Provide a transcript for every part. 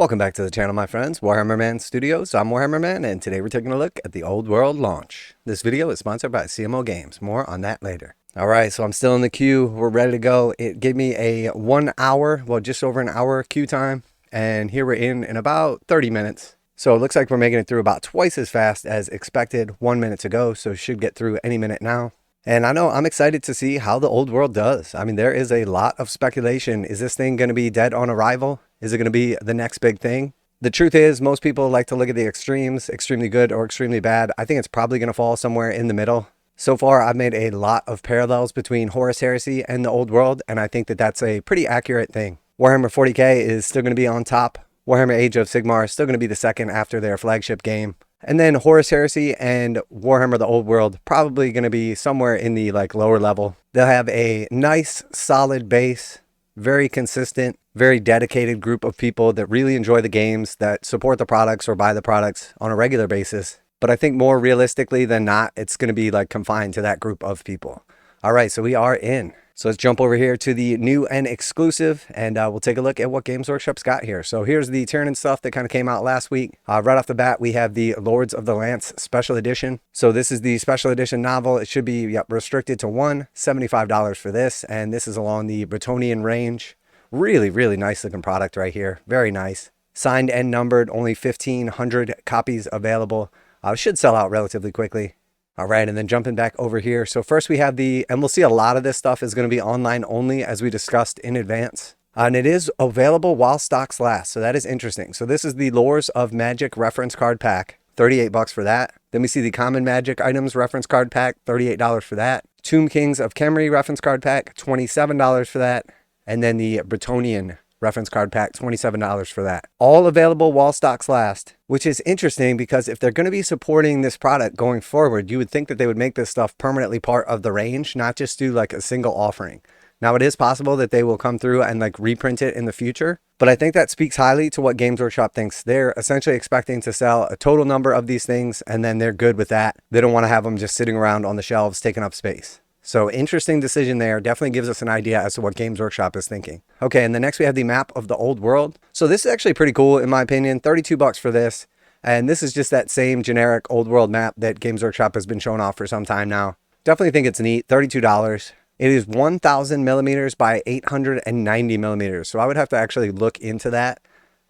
Welcome back to the channel, my friends. Warhammer Man Studios. I'm Warhammer Man, and today we're taking a look at the Old World launch. This video is sponsored by CMO Games. More on that later. Alright, so I'm still in the queue. We're ready to go. It gave me a 1 hour, well, just over an hour queue time, and here we're in about 30 minutes. So it looks like we're making it through about twice as fast as expected. 1 minute to go, so should get through any minute now. And I know I'm excited to see how the Old World does. I mean, there is a lot of speculation. Is this thing going to be dead on arrival? Is it going to be the next big thing? The truth is, most people like to look at the extremes, extremely good or extremely bad. I think it's probably going to fall somewhere in the middle. So far, I've made a lot of parallels between Horus Heresy and the Old World, and I think that that's a pretty accurate thing. Warhammer 40k is still going to be on top. Warhammer Age of Sigmar is still going to be the second after their flagship game. And then Horus Heresy and Warhammer the Old World probably going to be somewhere in the lower level. They'll have a nice solid base, very consistent, very dedicated group of people that really enjoy the games, that support the products or buy the products on a regular basis. But I think more realistically than not, it's going to be confined to that group of people. All right, so we are in. So let's jump over here to the new and exclusive, and we'll take a look at what Games Workshop's got here. So here's the Tyranid stuff that kind of came out last week. Right off the bat, we have the Lords of the Lance Special Edition. So this is the Special Edition novel. It should be restricted to one, $75 for this, and this is along the Bretonnian range. Really, really nice looking product right here. Very nice. Signed and numbered, only 1,500 copies available. Should sell out relatively quickly. All right, and then jumping back over here. So first we have and we'll see a lot of this stuff is going to be online only as we discussed in advance. And it is available while stocks last, so that is interesting. So this is the Lores of Magic reference card pack, $38 for that. Then we see the Common Magic Items reference card pack, $38 for that. Tomb Kings of Khemri reference card pack, $27 for that. And then the Bretonnian reference card pack, $27 for that. All available while stocks last, which is interesting because if they're going to be supporting this product going forward, you would think that they would make this stuff permanently part of the range, not just do a single offering. Now, it is possible that they will come through and reprint it in the future, but I think that speaks highly to what Games Workshop thinks. They're essentially expecting to sell a total number of these things, and then they're good with that. They don't want to have them just sitting around on the shelves taking up space. So interesting decision there. Definitely gives us an idea as to what Games Workshop is thinking. Okay, and the next we have the map of the Old World. So this is actually pretty cool in my opinion. $32 for this. And this is just that same generic Old World map that Games Workshop has been showing off for some time now. Definitely think it's neat. $32. It is 1,000 millimeters by 890 millimeters. So I would have to actually look into that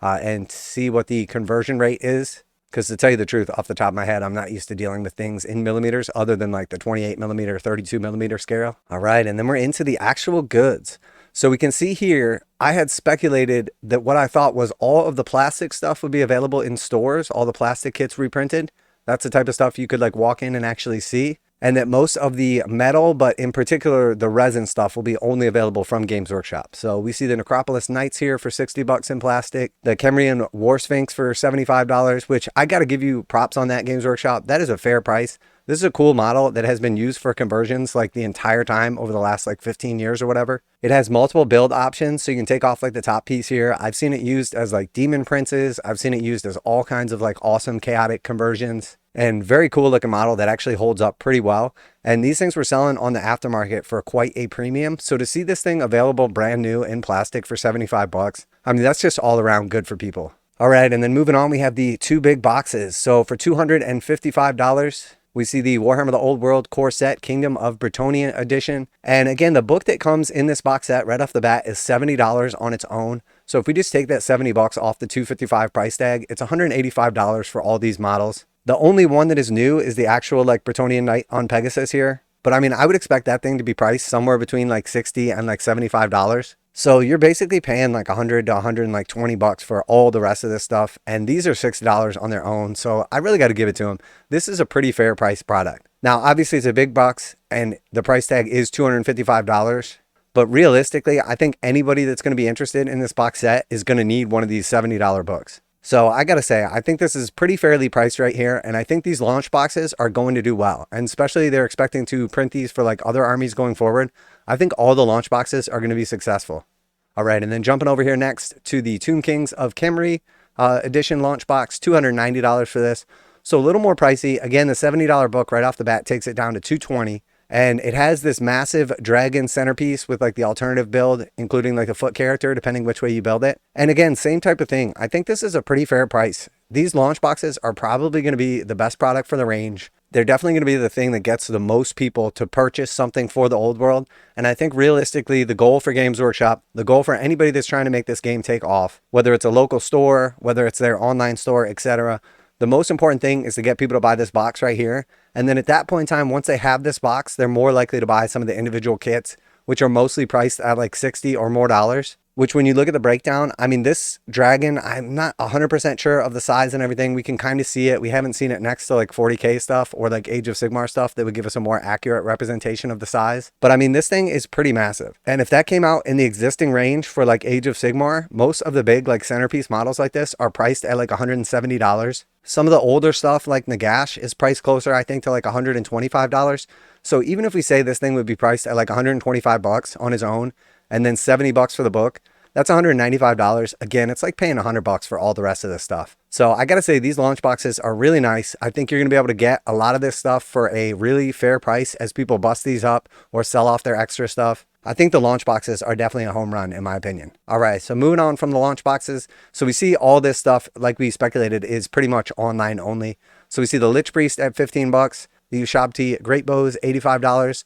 and see what the conversion rate is. Because to tell you the truth, off the top of my head, I'm not used to dealing with things in millimeters other than the 28 millimeter, 32 millimeter scale. All right, and then we're into the actual goods. So we can see here, I had speculated that what I thought was all of the plastic stuff would be available in stores, all the plastic kits reprinted. That's the type of stuff you could walk in and actually see. And that most of the metal, but in particular the resin stuff, will be only available from Games Workshop. So we see the Necropolis Knights here for $60 in plastic, the Khemri Warsphinx for $75, which I got to give you props on that, Games Workshop. That is a fair price. This is a cool model that has been used for conversions the entire time over the last 15 years or whatever. It has multiple build options, so you can take off the top piece here. I've seen it used as demon princes. I've seen it used as all kinds of awesome chaotic conversions. And very cool looking model that actually holds up pretty well. And these things were selling on the aftermarket for quite a premium. So to see this thing available brand new in plastic for $75, I mean, that's just all around good for people. All right, and then moving on, we have the two big boxes. So for $255, we see the Warhammer the Old World Core Set Kingdom of Bretonnia Edition. And again, the book that comes in this box set right off the bat is $70 on its own. So if we just take that $70 off the $255 price tag, it's $185 for all these models. The only one that is new is the actual Bretonnian Knight on Pegasus here. But I mean, I would expect that thing to be priced somewhere between $60 and $75. So you're basically paying $100 to $120 for all the rest of this stuff. And these are $60 on their own. So I really got to give it to them. This is a pretty fair price product. Now, obviously it's a big box and the price tag is $255. But realistically, I think anybody that's going to be interested in this box set is going to need one of these $70 books. So I got to say, I think this is pretty fairly priced right here. And I think these launch boxes are going to do well. And especially they're expecting to print these for other armies going forward. I think all the launch boxes are going to be successful. All right, and then jumping over here next to the Tomb Kings of Khemri edition launch box, $290 for this. So a little more pricey. Again, the $70 book right off the bat takes it down to $220. And it has this massive dragon centerpiece with like the alternative build, including like a foot character, depending which way you build it. And again, same type of thing. I think this is a pretty fair price. These launch boxes are probably going to be the best product for the range. They're definitely going to be the thing that gets the most people to purchase something for the old world. And I think realistically, the goal for Games Workshop, the goal for anybody that's trying to make this game take off, whether it's a local store, whether it's their online store, etc., the most important thing is to get people to buy this box right here. And then at that point in time, once they have this box, they're more likely to buy some of the individual kits, which are mostly priced at like $60 or more, which when you look at the breakdown, I mean, this dragon, I'm not 100% sure of the size and everything. We can kind of see it. We haven't seen it next to like 40K stuff or like Age of Sigmar stuff that would give us a more accurate representation of the size. But I mean, this thing is pretty massive. And if that came out in the existing range for like Age of Sigmar, most of the big like centerpiece models like this are priced at like $170. Some of the older stuff like Nagash is priced closer, I think, to like $125. So even if we say this thing would be priced at like $125 on its own, and then $70 for the book, that's $195. Again, it's like paying $100 for all the rest of this stuff. So I gotta say, these launch boxes are really nice. I think you're gonna be able to get a lot of this stuff for a really fair price as people bust these up or sell off their extra stuff. I think the launch boxes are definitely a home run in my opinion. All right, so moving on from the launch boxes. So we see all this stuff, like we speculated, is pretty much online only. So we see the Liche Priest at $15, the Ushabti Great Bows, $85.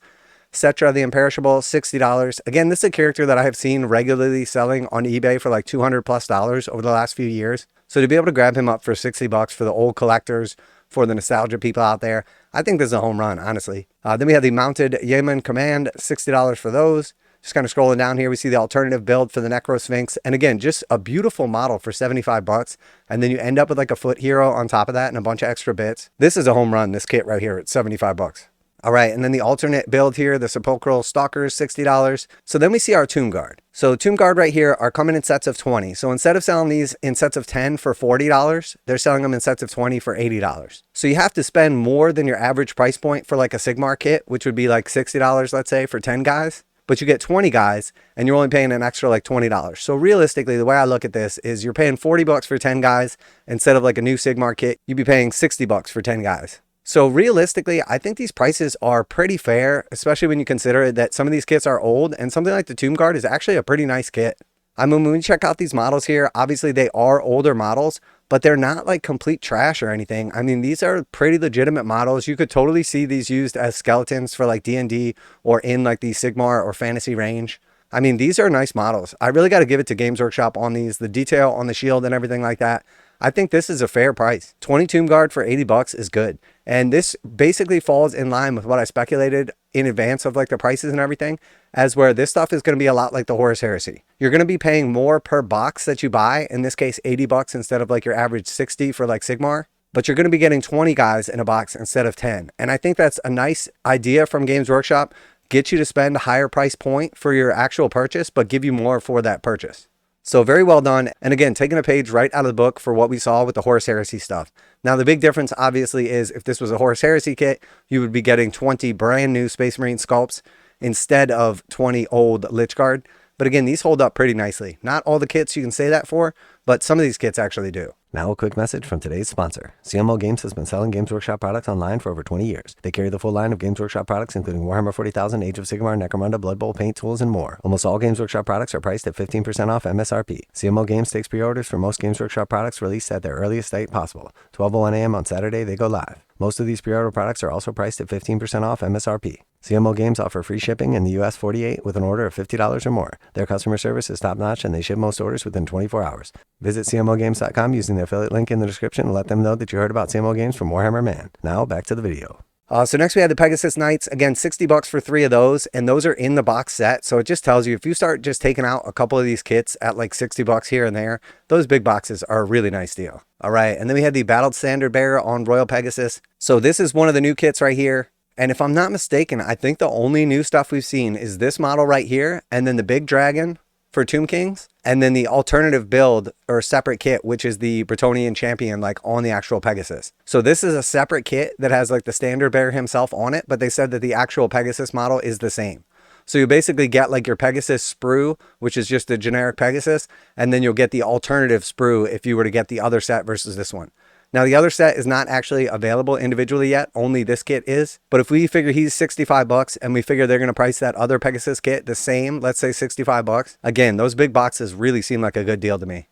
Settra the Imperishable, $60. Again, this is a character that I have seen regularly selling on eBay for like $200+ over the last few years. So to be able to grab him up for $60 for the old collectors, for the nostalgia people out there, I think this is a home run, honestly. Then we have the mounted Yeomen Command, $60 for those. Just kind of scrolling down here, we see the alternative build for the Necrosphinx. And again, just a beautiful model for $75. And then you end up with like a foot hero on top of that and a bunch of extra bits. This is a home run, this kit right here at $75. All right, and then the alternate build here, the Sepulchral Stalkers, $60. So then we see our Tomb Guard. So Tomb Guard right here are coming in sets of 20. So instead of selling these in sets of 10 for $40, they're selling them in sets of 20 for $80. So you have to spend more than your average price point for like a Sigmar kit, which would be like $60, let's say, for 10 guys. But you get 20 guys and you're only paying an extra like $20. So realistically, the way I look at this is you're paying $40 for 10 guys instead of like a new Sigmar kit, you'd be paying $60 for 10 guys. So realistically, I think these prices are pretty fair, especially when you consider that some of these kits are old and something like the Tomb Guard is actually a pretty nice kit. I mean, when you check out these models here, obviously they are older models, but they're not like complete trash or anything. I mean, these are pretty legitimate models. You could totally see these used as skeletons for like D&D or in like the Sigmar or fantasy range. I mean, these are nice models. I really got to give it to Games Workshop on these, the detail on the shield and everything like that. I think this is a fair price. 20 Tomb Guard for $80 is good. And this basically falls in line with what I speculated in advance of like the prices and everything, as where this stuff is going to be a lot like the Horus Heresy. You're going to be paying more per box that you buy, in this case $80 instead of like your average 60 for like Sigmar, but you're going to be getting 20 guys in a box instead of 10. And I think that's a nice idea from Games Workshop. Get you to spend a higher price point for your actual purchase, but give you more for that purchase. So very well done. And again, taking a page right out of the book for what we saw with the Horus Heresy stuff. Now, the big difference obviously is if this was a Horus Heresy kit, you would be getting 20 brand new Space Marine sculpts instead of 20 old Lich Guard. But again, these hold up pretty nicely. Not all the kits you can say that for, but some of these kits actually do. Now a quick message from today's sponsor. CMO Games has been selling Games Workshop products online for over 20 years. They carry the full line of Games Workshop products, including Warhammer 40,000, Age of Sigmar, Necromunda, Blood Bowl, paint tools, and more. Almost all Games Workshop products are priced at 15% off MSRP. CMO Games takes pre-orders for most Games Workshop products released at their earliest date possible. 12:01 a.m. on Saturday, they go live. Most of these pre-order products are also priced at 15% off MSRP. CMO Games offer free shipping in the US 48 with an order of $50 or more. Their customer service is top-notch and they ship most orders within 24 hours. Visit CMOGames.com using the affiliate link in the description and let them know that you heard about CMO Games from Warhammer Man. Now, back to the video. So next we have the Pegasus Knights. Again, $60 for 3 of those, and those are in the box set. So it just tells you if you start just taking out a couple of these kits at like $60 here and there, those big boxes are a really nice deal. All right, and then we had the Battled Standard Bearer on Royal Pegasus. So this is one of the new kits right here. And if I'm not mistaken, I think the only new stuff we've seen is this model right here, and then the big dragon for Tomb Kings, and then the alternative build or separate kit, which is the Brettonian champion, like on the actual Pegasus. So this is a separate kit that has like the standard bearer himself on it, but they said that the actual Pegasus model is the same. So you basically get like your Pegasus sprue, which is just the generic Pegasus, and then you'll get the alternative sprue if you were to get the other set versus this one. Now the other set is not actually available individually yet, only this kit is. But if we figure he's 65 bucks and we figure they're going to price that other Pegasus kit the same, let's say 65 bucks, again, those big boxes really seem like a good deal to me.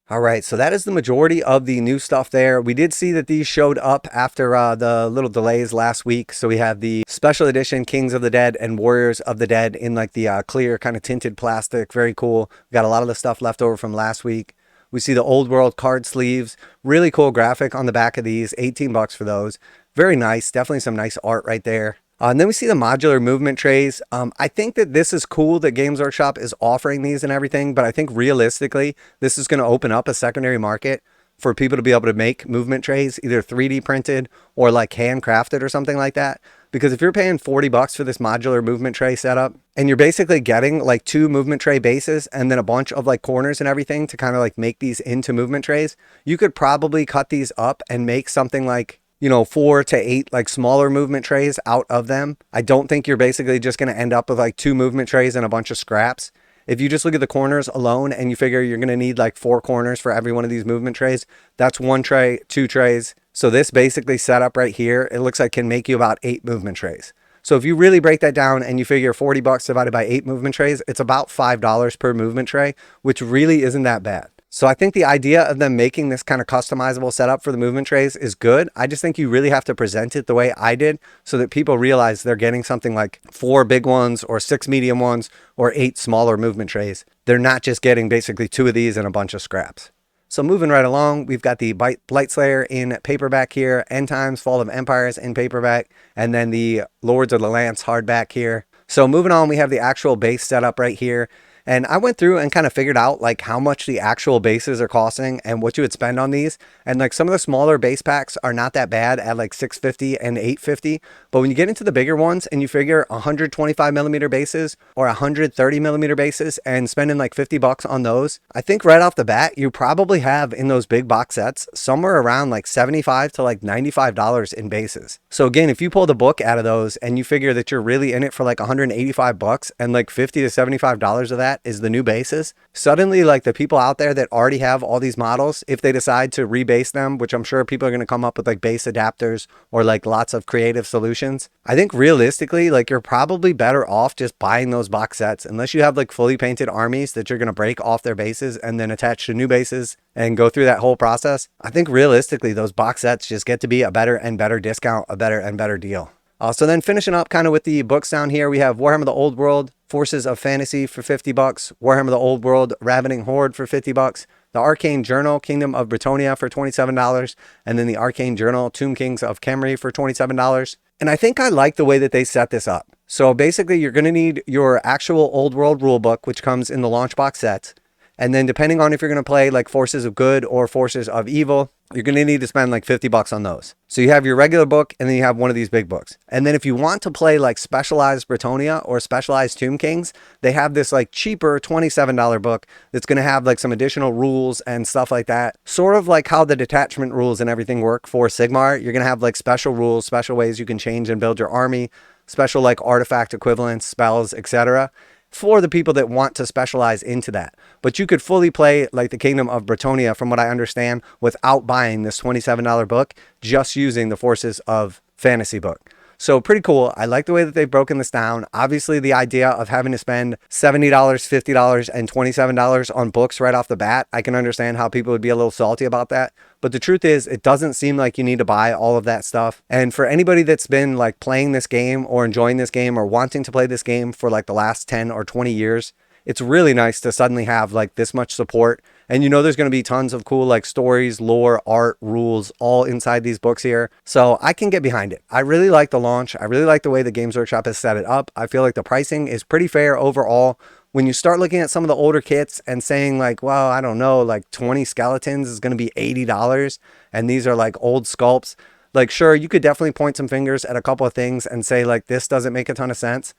All right, so that is the majority of the new stuff there. We did see that these showed up after the little delays last week. So we have the special edition Kings of the Dead and Warriors of the Dead in like the clear kind of tinted plastic. Very cool. We got a lot of the stuff left over from last week. We see the old world card sleeves. Really cool graphic on the back of these. 18 bucks for those. Very nice. Definitely some nice art right there. And then we see the modular movement trays. I think that this is cool that Games Workshop is offering these and everything, but I think realistically, this is going to open up a secondary market for people to be able to make movement trays, either 3D printed or like handcrafted or something like that. Because if you're paying 40 bucks for this modular movement tray setup, and you're basically getting like 2 movement tray bases and then a bunch of like corners and everything to kind of like make these into movement trays, you could probably cut these up and make something like, you know, 4 to 8 like smaller movement trays out of them. I don't think you're basically just going to end up with like 2 movement trays and a bunch of scraps. If you just look at the corners alone and you figure you're going to need like 4 corners for every one of these movement trays, that's 1 tray, 2 trays. So this basically set up right here, it looks like can make you about 8 movement trays. So if you really break that down and you figure 40 bucks divided by 8 movement trays, it's about $5 per movement tray, which really isn't that bad. So I think the idea of them making this kind of customizable setup for the movement trays is good. I just think you really have to present it the way I did so that people realize they're getting something like 4 big ones or 6 medium ones or 8 smaller movement trays. They're not just getting basically 2 of these and a bunch of scraps. So moving right along, we've got the Blightslayer in paperback here, End Times, Fall of Empires in paperback, and then the Lords of the Lance hardback here. So moving on, we have the actual base setup right here. And I went through and kind of figured out like how much the actual bases are costing and what you would spend on these. And like some of the smaller base packs are not that bad at like $650 and $850. But when you get into the bigger ones and you figure 125 millimeter bases or 130 millimeter bases and spending like 50 bucks on those, I think right off the bat, you probably have in those big box sets somewhere around like $75 to like $95 in bases. So again, if you pull the book out of those and you figure that you're really in it for like 185 bucks and like $50 to $75 of that is the new bases, suddenly like the people out there that already have all these models, if they decide to rebase them, which I'm sure people are going to come up with like base adapters or like lots of creative solutions, I think realistically like you're probably better off just buying those box sets unless you have like fully painted armies that you're going to break off their bases and then attach to new bases and go through that whole process. I think realistically those box sets just get to be a better and better discount, a better and better deal. So then finishing up kind of with the books down here, we have Warhammer the Old World, Forces of Fantasy for 50 bucks, Warhammer the Old World, Ravening Horde for 50 bucks, the Arcane Journal, Kingdom of Bretonnia for $27, and then the Arcane Journal, Tomb Kings of Khemri for $27. And I think I like the way that they set this up. So basically you're going to need your actual Old World rulebook, which comes in the launch box sets. And then depending on if you're going to play like Forces of Good or Forces of Evil, you're going to need to spend like 50 bucks on those. So you have your regular book and then you have one of these big books. And then if you want to play like Specialized Bretonnia or Specialized Tomb Kings, they have this like cheaper $27 book that's going to have like some additional rules and stuff like that. Sort of like how the detachment rules and everything work for Sigmar. You're going to have like special rules, special ways you can change and build your army, special like artifact equivalents, spells, etc. for the people that want to specialize into that. But you could fully play like the Kingdom of Bretonnia, from what I understand, without buying this $27 book, just using the Forces of Fantasy book. So pretty cool. I like the way that they've broken this down. Obviously, the idea of having to spend $70, $50, and $27 on books right off the bat, I can understand how people would be a little salty about that. But the truth is, it doesn't seem like you need to buy all of that stuff. And for anybody that's been like playing this game or enjoying this game or wanting to play this game for like the last 10 or 20 years, it's really nice to suddenly have like this much support. And you know there's going to be tons of cool like stories, lore, art, rules, all inside these books here. So I can get behind it. I really like the launch. I really like the way the Games Workshop has set it up. I feel like the pricing is pretty fair overall. When you start looking at some of the older kits and saying like, well, I don't know, like 20 skeletons is going to be $80 and these are like old sculpts. Like, sure, you could definitely point some fingers at a couple of things and say like, this doesn't make a ton of sense.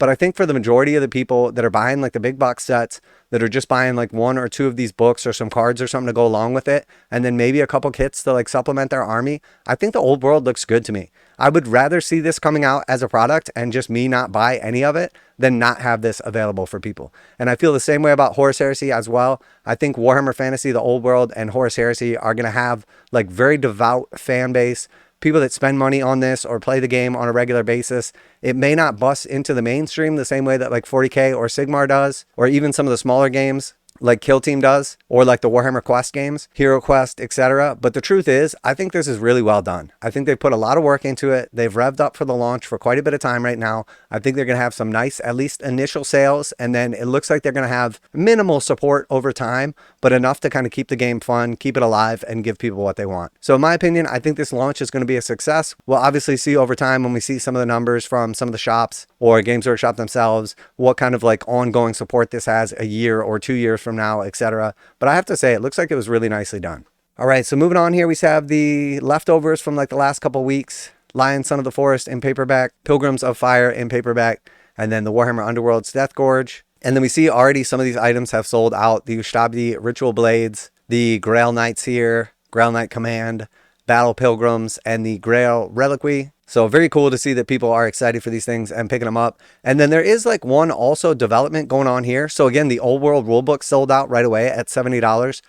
But I think for the majority of the people that are buying like the big box sets, that are just buying like 1 or 2 of these books or some cards or something to go along with it, and then maybe a couple kits to like supplement their army, I think the old world looks good to me. I would rather see this coming out as a product and just me not buy any of it than not have this available for people. And I feel the same way about Horus Heresy as well. I think Warhammer Fantasy, the old world, and Horus Heresy are going to have like very devout fan base, people that spend money on this or play the game on a regular basis. It may not bust into the mainstream the same way that like 40K or Sigmar does, or even some of the smaller games like Kill Team does, or like the Warhammer Quest games, Hero Quest, etc. But the truth is, I think this is really well done. I think they put a lot of work into it. They've revved up for the launch for quite a bit of time right now. I think they're going to have some nice, at least initial sales, and then it looks like they're going to have minimal support over time, but enough to kind of keep the game fun, keep it alive, and give people what they want. So in my opinion, I think this launch is going to be a success. We'll obviously see over time when we see some of the numbers from some of the shops or Games Workshop themselves, what kind of like ongoing support this has a year or 2 years from now, etc. But I have to say, it looks like it was really nicely done. All right, so moving on here, we have the leftovers from like the last couple weeks. Lion, Son of the Forest in paperback, Pilgrims of Fire in paperback, and then the Warhammer Underworld's Death Gorge. And then we see already some of these items have sold out. The Ushabti Ritual Blades, the Grail Knights here, Grail Knight Command, Battle Pilgrims, and the Grail Reliquae. So very cool to see that people are excited for these things and picking them up. And then there is like one also development going on here. So again, the Old World Rulebook sold out right away at $70.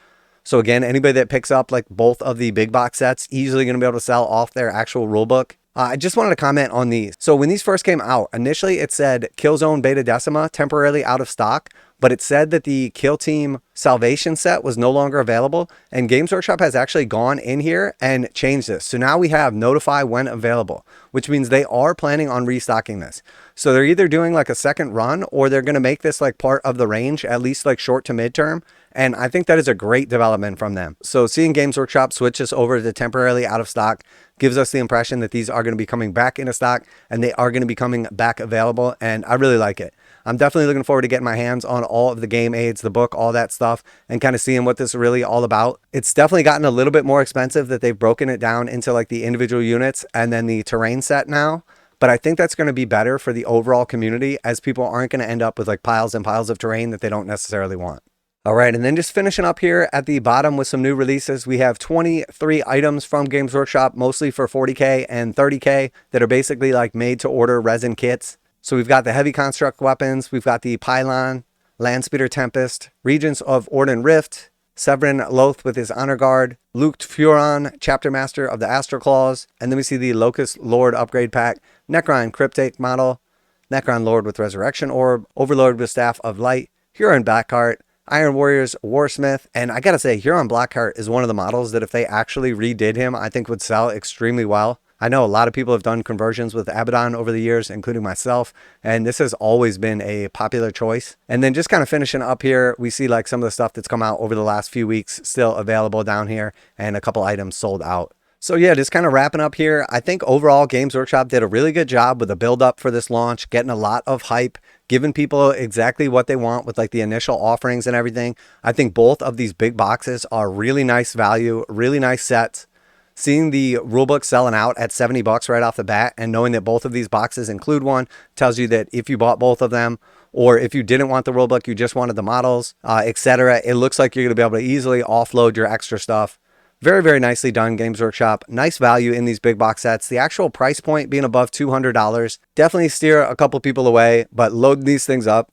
So again, anybody that picks up like both of the big box sets, easily going to be able to sell off their actual rulebook. I just wanted to comment on these. So when these first came out, initially it said Killzone Beta Decima temporarily out of stock, but it said that the Kill Team Salvation set was no longer available, and Games Workshop has actually gone in here and changed this. So now we have notify when available, which means they are planning on restocking this. So they're either doing like a second run, or they're going to make this like part of the range, at least like short to midterm. And I think that is a great development from them. So seeing Games Workshop switch this over to temporarily out of stock gives us the impression that these are going to be coming back into stock, and they are going to be coming back available. And I really like it. I'm definitely looking forward to getting my hands on all of the game aids, the book, all that stuff, and kind of seeing what this is really all about. It's definitely gotten a little bit more expensive that they've broken it down into like the individual units and then the terrain set now. But I think that's going to be better for the overall community, as people aren't going to end up with like piles and piles of terrain that they don't necessarily want. All right, and then just finishing up here at the bottom with some new releases, we have 23 items from Games Workshop, mostly for 40K and 30K, that are basically like made to order resin kits. So we've got the heavy construct weapons, we've got the Pylon, Landspeeder Tempest, Regents of Orden Rift, Severin Loth with his Honor Guard, Luke Furon, Chapter Master of the Astral Claws, and then we see the Locust Lord upgrade pack, Necron Cryptake model, Necron Lord with Resurrection Orb, Overlord with Staff of Light, Huron Blackheart, Iron Warriors Warsmith, and I gotta say, Huron Blackheart is one of the models that if they actually redid him, I think would sell extremely well. I know a lot of people have done conversions with Abaddon over the years, including myself, and this has always been a popular choice. And then just kind of finishing up here, we see like some of the stuff that's come out over the last few weeks still available down here, and a couple items sold out. So yeah, just kind of wrapping up here, I think overall Games Workshop did a really good job with the build up for this launch, getting a lot of hype, giving people exactly what they want with like the initial offerings and everything. I think both of these big boxes are really nice value, really nice sets. Seeing the rulebook selling out at $70 right off the bat, and knowing that both of these boxes include one, tells you that if you bought both of them, or if you didn't want the rulebook, you just wanted the models, etc., it looks like you're going to be able to easily offload your extra stuff. Very, very nicely done, Games Workshop. Nice value in these big box sets. The actual price point being above $200 definitely steer a couple people away, but loading these things up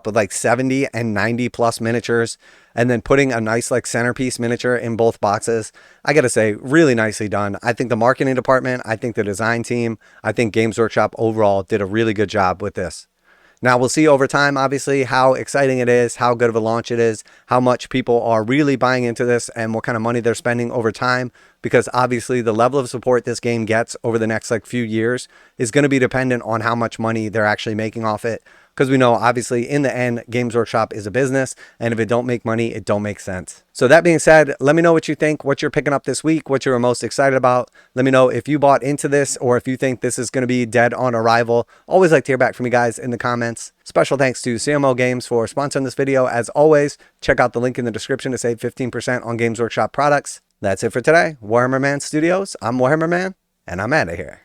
with like 70 and 90 plus miniatures, and then putting a nice like centerpiece miniature in both boxes, I gotta say, really nicely done. I think the marketing department, I think the design team, I think Games Workshop overall did a really good job with this. Now, we'll see over time, obviously, how exciting it is, how good of a launch it is, how much people are really buying into this, and what kind of money they're spending over time, because obviously the level of support this game gets over the next like few years is going to be dependent on how much money they're actually making off it. Because we know, obviously, in the end, Games Workshop is a business, and if it don't make money, it don't make sense. So that being said, let me know what you think, what you're picking up this week, what you're most excited about. Let me know if you bought into this, or if you think this is going to be dead on arrival. Always like to hear back from you guys in the comments. Special thanks to CMO Games for sponsoring this video. As always, check out the link in the description to save 15% on Games Workshop products. That's it for today. Warhammer Man Studios, I'm Warhammer Man, and I'm out of here.